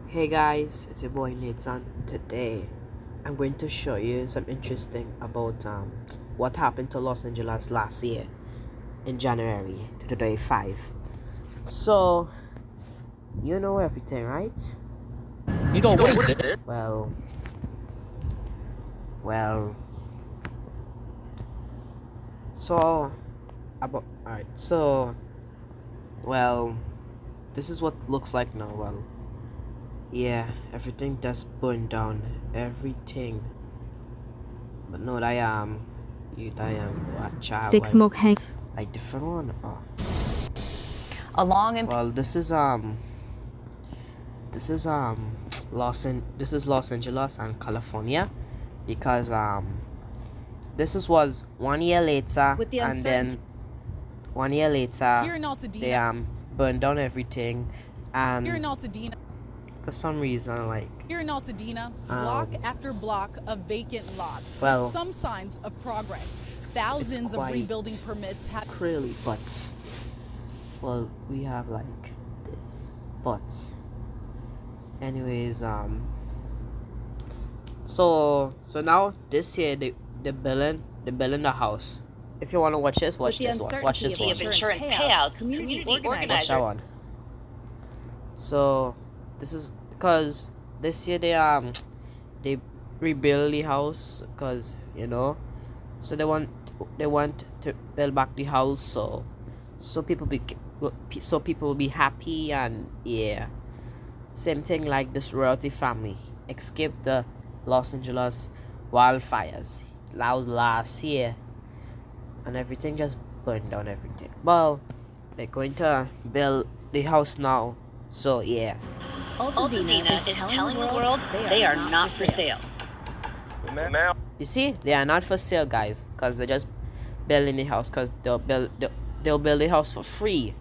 Hey guys, it's your boy Nathan. Today, I'm going to show you something interesting about what happened to Los Angeles last year in January 2025. So, you know everything, right? What is it? Well, well. So, alright. So, well, this is what it looks like now. Well, yeah, everything just burned down. Everything. But no, I am what child Thick smoke hang. like different one. Oh. Along and Well, this is Los Angeles and California, because was 1 year later, With the and then 1 year later Here in they Altadena, burned down everything, and here in Altadena, for some reason, like, here in Altadena, block after block of vacant lots well, with some signs of progress. Thousands of quite rebuilding permits have clearly, but well, we have like this, but anyways, so now this year they building the house. If you want to watch this, watch this one. Watch this one. of insurance payouts, community Watch organizers. that one. So this is because this year they rebuild the house, because so they want to build back the house, so people will be happy, and yeah, same thing like this royalty family escaped the Los Angeles wildfires. That was last year, and everything just burned down everything. Well, they're going to build the house now, so yeah. Altadena is telling the world they are not for sale. So now, You see, they are not for sale, guys, because they're just building the house, because they'll build the house for free.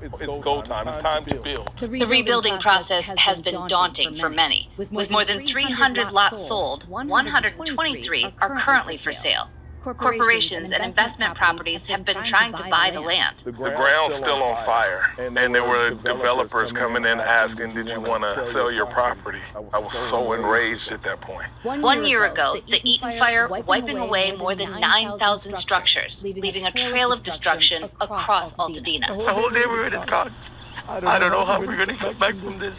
it's go time. It's time to build. The rebuilding process has been daunting for many. With more than 300 lots sold, 123 are currently for sale. Corporations and investment properties have been trying to buy the land. The ground's still on fire, and there were developers coming in asking, "Did you want to sell your property?" I was so enraged at that point. 1 year ago, the Eaton fire wiping away more than 9,000 structures, leaving a trail of destruction across Altadena. The whole neighborhood is gone. I don't know how we're going to come back from this.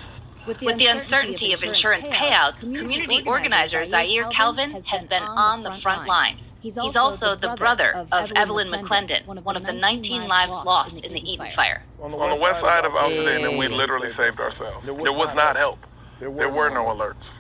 With the uncertainty of insurance payouts, community organizer Zaire Calvin has been on the front lines. He's also the brother of Evelyn McClendon, one of the 19 lives lost in the Eaton fire. On the west side of Altadena, we literally saved ourselves. There was not help. There were no alerts.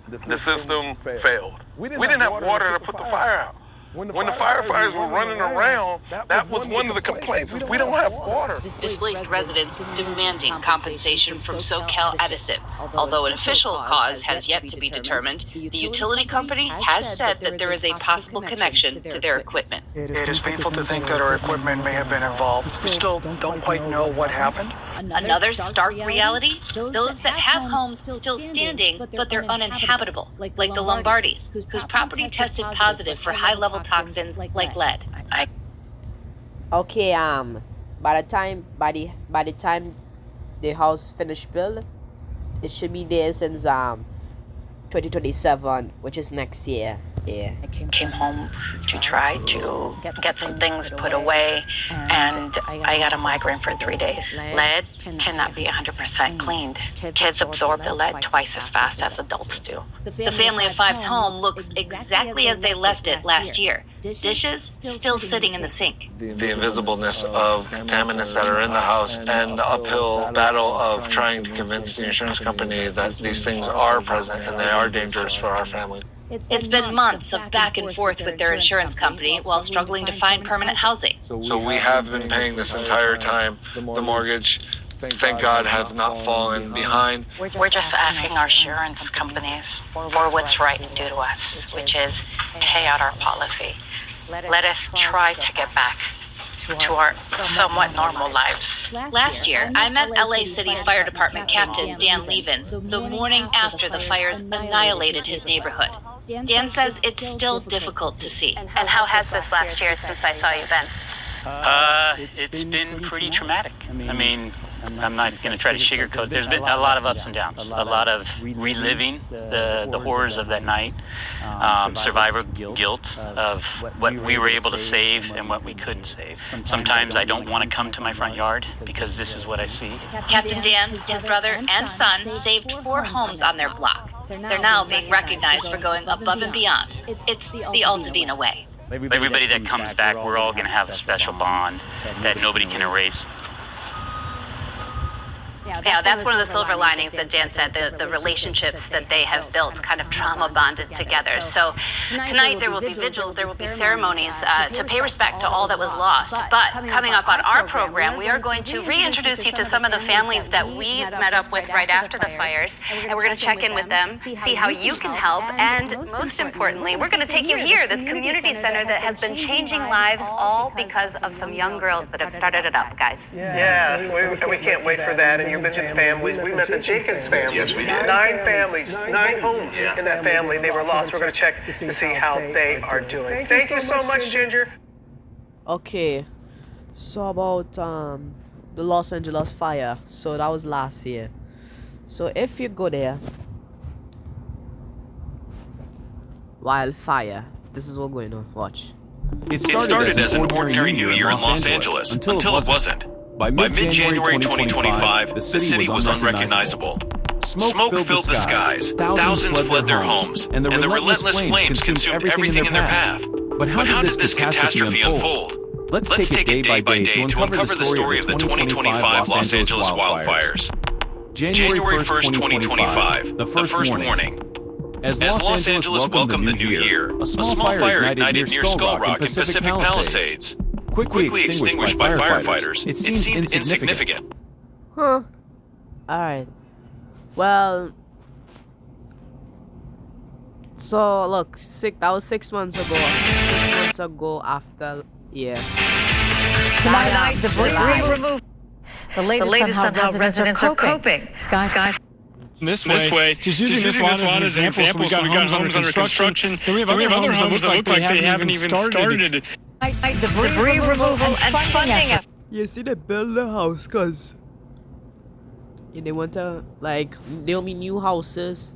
The system failed. We didn't have water to put the fire out. When the firefighters were running around, that was one of the complaints, is we don't have water. Displaced residents demanding compensation from SoCal Edison. Although an official cause has yet to be determined, the utility company has said that there is a possible connection to their equipment. It is painful to think that our equipment may have been involved. We still don't quite know what happened. Another stark reality, those that have homes still standing, but they're uninhabitable, like the Lombardis, whose property tested positive for high-level toxins like lead. Okay, by the time the house finished build, it should be there since 2027, which is next year. Yeah. I came home to try to get some things put away, and I got a migraine for 3 days. Lead cannot be 100% cleaned. Kids absorb the lead twice as fast as adults do. The family of five's home looks exactly as they left it last year. Dishes still sitting in the sink. The invisibleness of contaminants that are in the house, and the uphill battle of trying to convince the insurance company that these things are present and they are dangerous for our family. It's been months of back and forth with their insurance company while struggling to find permanent housing. So we have been paying this entire time. The mortgage, thank God, has not fallen behind. We're just asking our insurance companies for what's right to do to us, which is pay out our policy. Let us try to get back to our somewhat normal lives. Last year, I met LA City Fire Department Captain Dan Levens the morning after the fires annihilated his neighborhood. Dan says it's still difficult to see. And how has this last year since I saw you then? It's been pretty traumatic. I mean, I'm not going to try to sugarcoat. There's been a lot of ups and downs, a lot of reliving the horrors of that night, survivor guilt of what we were able to save and what we couldn't save. Sometimes I don't want to come to my front yard because this is what I see. Captain Dan, his brother, and son saved 4 homes on their block. They're now being recognized for going above and beyond. It's the Altadena way. Everybody that comes back, we're all going to have a special bond that nobody can erase. Yeah, that's one of the silver linings that Dan said, the relationships that they have built, kind of trauma bonded together. So tonight there will be vigils, there will be ceremonies to pay respect to all that was lost. But coming up on our program, we are going to reintroduce you to some of the families that we met up with right after the fires. And we're going to check in with them, see how you can help. And most importantly, we're going to take you here, this community center that has been changing lives all because of some young girls that have started it up, guys. Yeah, we can't wait for that. And you mentioned families. We met the Jenkins family. Yes, we did. 9 families, 9 homes in that family. They were lost. We're going to check to see how they are doing. Thank you so much, Ginger. Okay, so about the Los Angeles fire. So that was last year. So if you go there, wildfire. This is what's going on. Watch. It started as an ordinary New Year in Los Angeles until it wasn't. By mid-January 2025, the city was unrecognizable. Smoke filled the skies, thousands fled their homes, and the relentless flames consumed everything in their path. But how did this catastrophe unfold? Let's take it day by day to uncover the story of the 2025 Los Angeles wildfires. January 1st, 2025, the first morning. As Los Angeles welcomed the new year, a small fire ignited near Skull Rock in Pacific Palisades. Quickly extinguished by firefighters, it seemed insignificant. Huh. Alright. Well, so look, that was 6 months ago. 6 months ago after, yeah. Tonight, debris removed. The latest on how residents are coping. Sky. This way. Just using this one as an example. So we got homes under construction. Then we have other homes that look like they haven't even started. Debris removal and funding. You see, they build the house because they want to, like, there'll be new houses.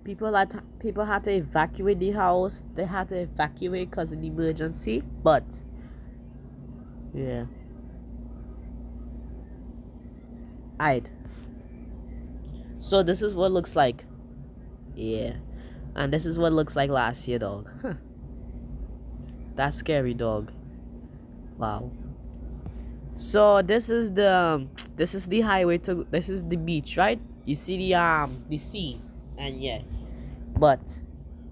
People had to evacuate the house. They had to evacuate because of the emergency. But yeah, so this is what it looks like. Yeah, and this is what it looks like last year, dog. Huh. That's scary, dog. Wow. So this is the highway to, this is the beach, right? You see the sea, and yeah. But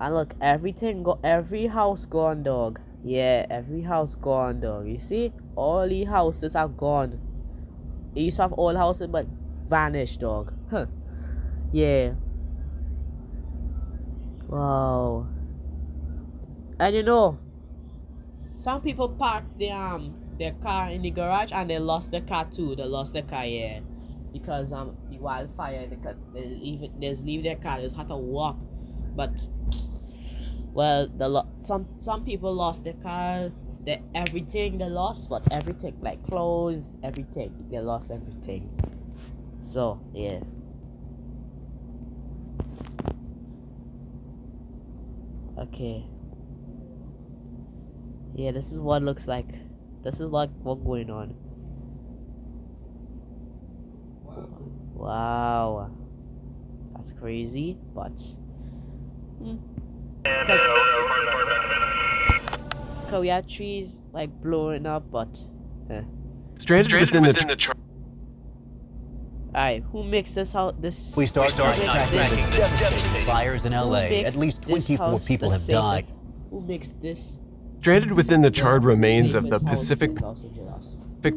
and look, every house gone, dog. Yeah, every house gone, dog. You see, all the houses are gone. It used to have all houses, but vanished, dog. Huh. Yeah. Wow. And you know, some people parked their car in the garage and they lost their car too. They lost their car, yeah, because the wildfire. They just leave their car. They just had to walk. But well, some people lost their car, everything they lost, but everything, like clothes, everything, they lost everything. So yeah. Okay. Yeah, this is what it looks like. This is like what's going on. Wow, that's crazy, but. Cause we have trees like blowing up, but Stranded within the Alright, who makes this house? We start tracking devastating fires in LA. At least 24 people have died. Who makes this? Stranded within the charred remains of the Pacific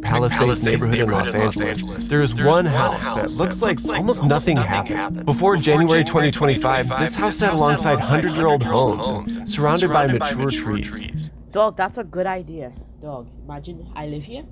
Palisades neighborhood in Los Angeles, there is one house that looks like almost nothing happened. Before January 2025, this house sat alongside 100-year-old homes, surrounded by mature trees. Dog, that's a good idea. Dog, imagine I live here,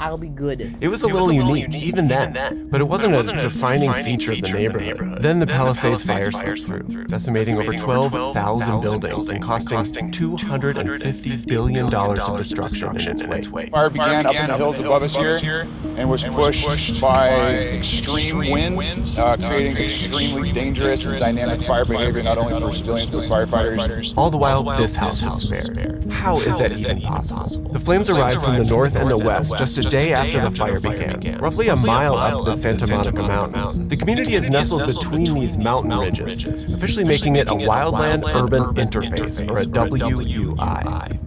I'll be good. It was a little unique, even then, but it wasn't a defining feature of the neighborhood. Then the Palisades fire swept through, decimating over 12,000 buildings and costing $250 billion of destruction in its wake. Fire began up in the hills above us here and was pushed by extreme winds, creating extremely dangerous and dynamic fire behavior, not only for civilians but firefighters. All the while, this house was spared. How is that even possible? The flames arrived from the north and the west just a day after the fire began, roughly a mile up the Santa Monica Mountains. The community is nestled between these mountain ridges, officially making it a wildland-urban interface, or a WUI.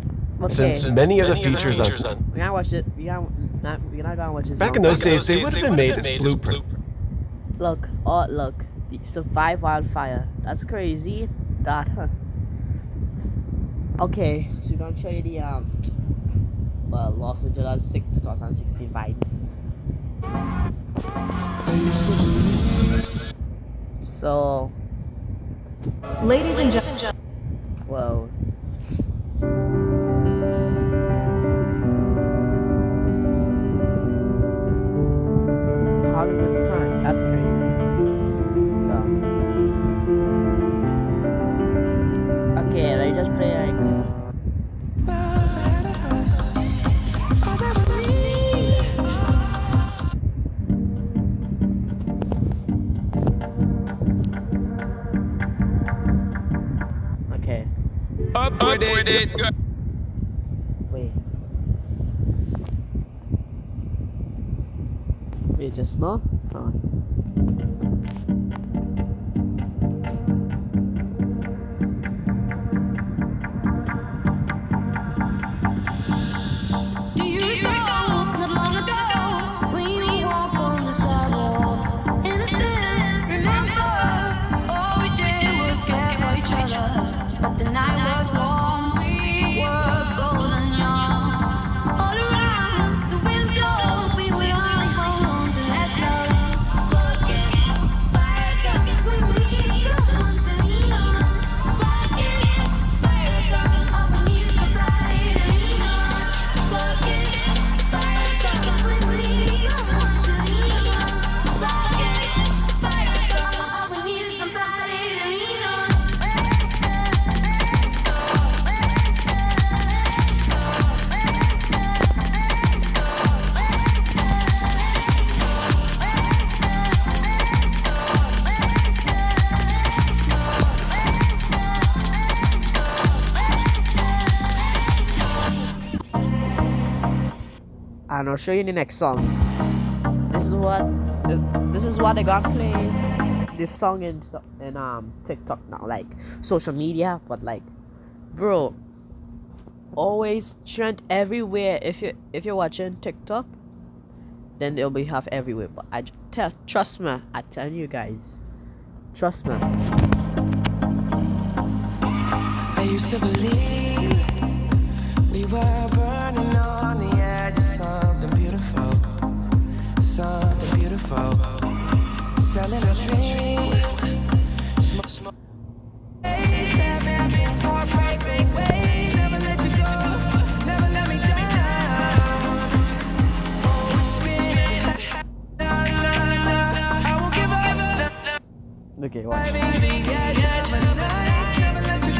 Since many of the features on... We're gonna watch it. We're not gonna watch this. Back in those days, they would have been made as blueprint. Look, oh look, survive wildfire. That's crazy. That, huh? Okay, so we're gonna show you the Los Angeles 2016 vibes. So, Ladies and gentlemen. well. Hollywood sun, that's crazy. Okay, I just play like. Okay. Up with it. Wait. Wait, just now? Oh. Do you recall not long ago when you walked on the sidewalk? Innocent, remember? All we did was care for each other. But the night was warm, we were bold and young. All around, the wind blows, we would only hold on to let go. Fire gun, we need someone to lean on. Fire gun, all we need is somebody to lean on. Fire gun, we need someone to lean on. Fire gun, all we need is somebody to lean on. And I'll show you the next song. This is what they gonna play this song in TikTok, not like social media, but like, bro, always trend everywhere. If you're watching TikTok, then they'll be have everywhere. But trust me, I tell you guys, trust me. I used to believe we were burning on the edge of something beautiful, something beautiful. Selling a dream, smoke. Never let you go, never let me down. Oh, it's been I won't give up. Okay, watch. Never let you go,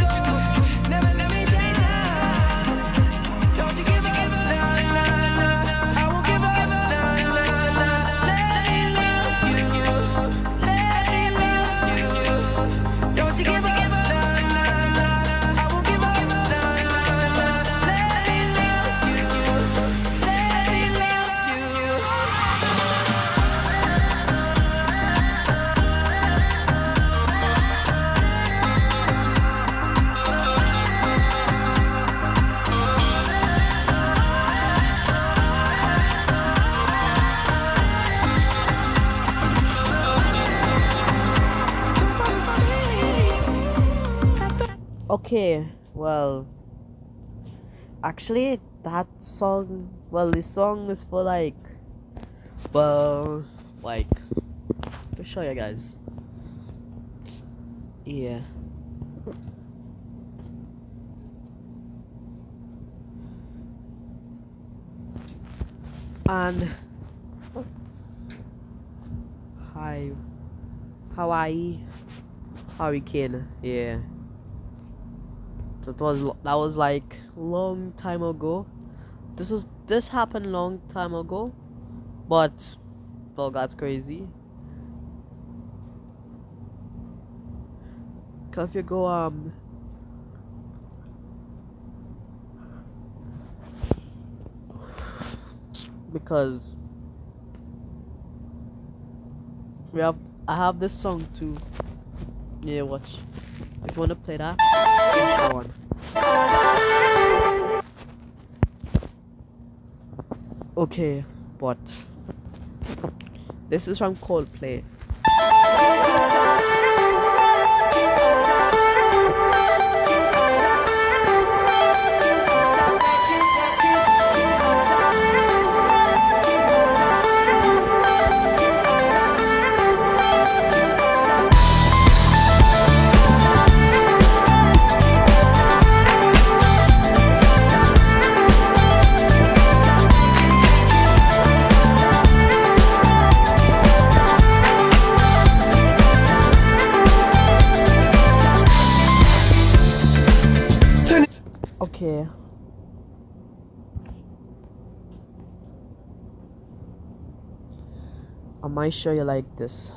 never let me down. Don't you give up. I won't give up. Let me love you. Let me love you. Don't you give up. I won't give up. Let me love you. Let me love you. Okay, well, actually, that song, well, this song is for like, well, like, to show you guys. Yeah. And Hawaii hurricane. Yeah. So that was like long time ago. This happened long time ago, but well, that's crazy. Cause if you go because I have this song too. Yeah, watch. If you wanna play that, go on. Okay, but this is from Coldplay. Okay. I might show you like this.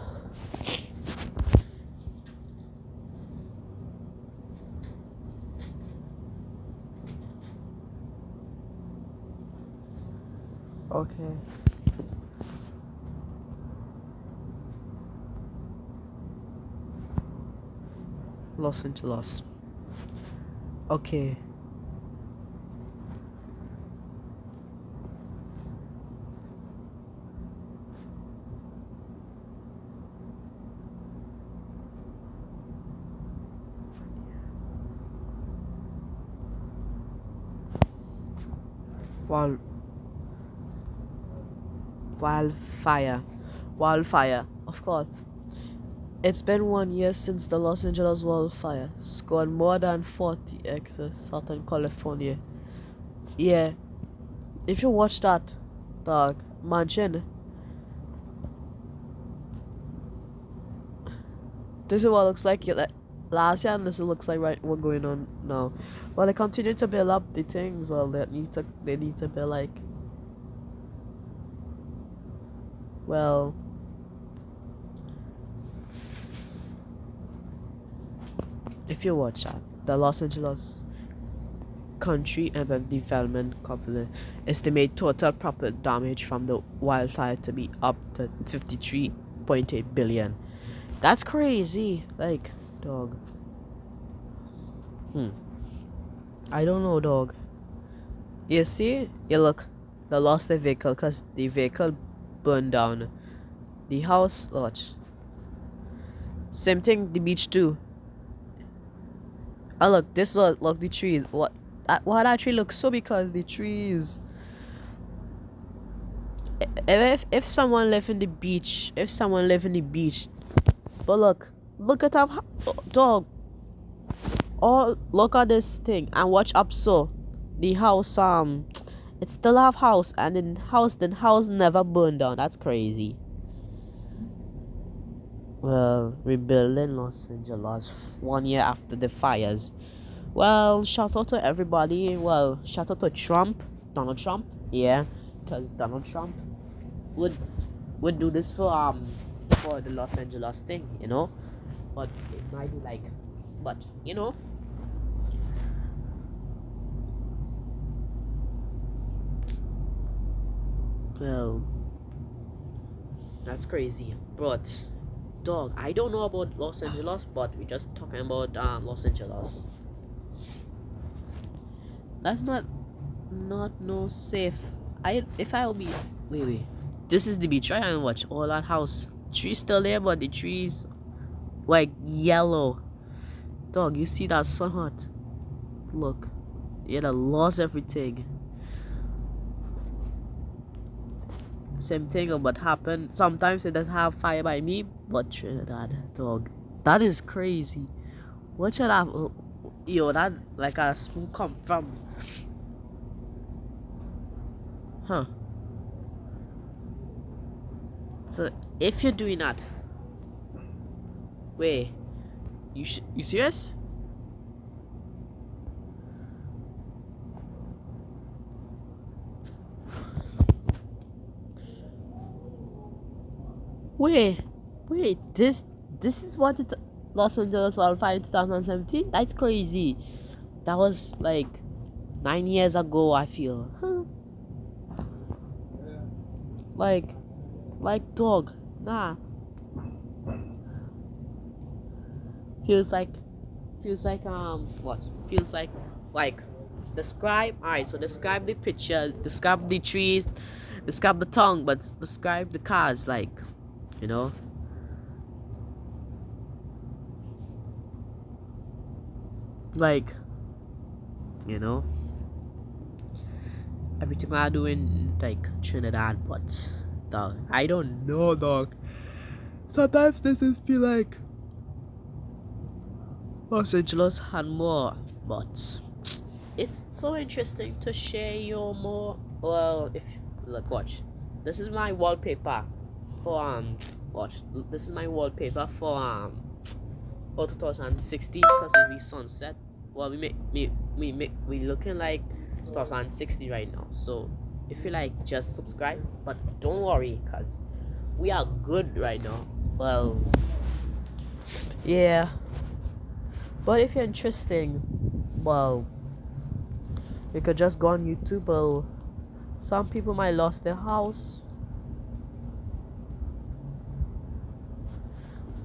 Okay. Los Angeles. Okay. Wildfire, of course. It's been 1 year since the Los Angeles wildfire scored more than 40 excess Southern California. Yeah, if you watch that, dog, imagine. This is what it looks like last year, and this looks like right what's going on now. Well, they continue to build up the things. Well, they need to be like, well, if you watch that, the Los Angeles Country and Development Company estimate total property damage from the wildfire to be up to 53.8 billion. That's crazy. Like, dog. I don't know, dog. You see? You look. They lost the vehicle because the vehicle burned down. The house, watch. Same thing, the beach too. Oh look, this look the trees. Why that tree looks so because the trees. If someone live in the beach, but look at that dog. Oh, look at this thing and watch up so. The house it still have house and the house never burned down. That's crazy. Well, rebuilding Los Angeles 1 year after the fires. Well, shout out to everybody. Well, shout out to Donald Trump. Yeah, because Donald Trump would do this for the Los Angeles thing, you know. But it might be like, but you know. Well, that's crazy, but dog, I don't know about Los Angeles, but we're just talking about Los Angeles. That's not no safe. If I'll be wait. This is the beach, right? And watch all that house. Trees still there, but the trees like yellow. Dog, you see that sun hot? Look. Yeah, they lost everything. Same thing about happen. Sometimes it does have fire by me, but Trinidad, dog. That is crazy. What should I yo, that like a smoke come from? Huh. So if you're doing that, wait, you serious? Wait, this is what it Los Angeles wildfire in 2017? That's crazy. That was like 9 years ago, I feel. Like dog. Nah. Feels like what? Feels like describe. Alright, so describe the picture, describe the trees, describe the tongue, but describe the cars, like, you know. Like, you know, everything I do in like Trinidad, but dog, I don't know, dog. Sometimes this is feel like Los Angeles had more, but it's so interesting to share your more. Well, if look, watch, this is my wallpaper for watch, this is my wallpaper for 2060 because it's the sunset. Well, we looking like 2060 right now. So if you like, just subscribe, but don't worry, cause we are good right now. Well, yeah. But if you're interesting, well, you could just go on YouTube. Well, some people might lost their house.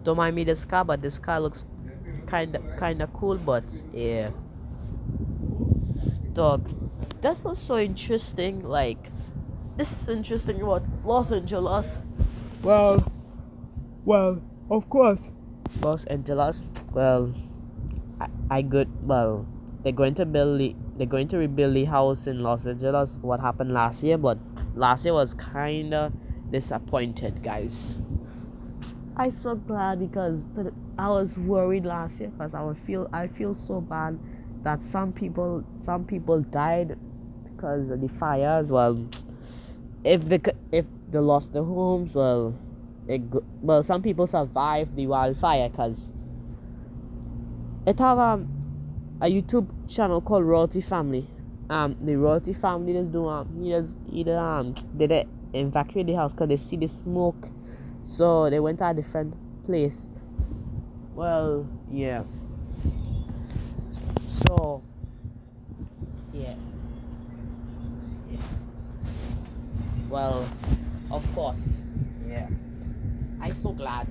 Don't mind me this car, but this car looks kinda cool. But yeah, dog, that's also interesting. Like, this is interesting about Los Angeles. Well, of course, Los Angeles. Well, I good. Well, they're going to rebuild the house in Los Angeles. What happened last year? But last year was kinda disappointed, guys. I'm so glad because I was worried last year because I feel so bad that some people died because of the fires. Well, if they lost their homes, well, some people survived the wildfire because it have a YouTube channel called Royalty Family. The Royalty Family is doing they evacuate the house because they see the smoke. So they went to a different place. Well, yeah. So, yeah. Well, of course. Yeah. I'm so glad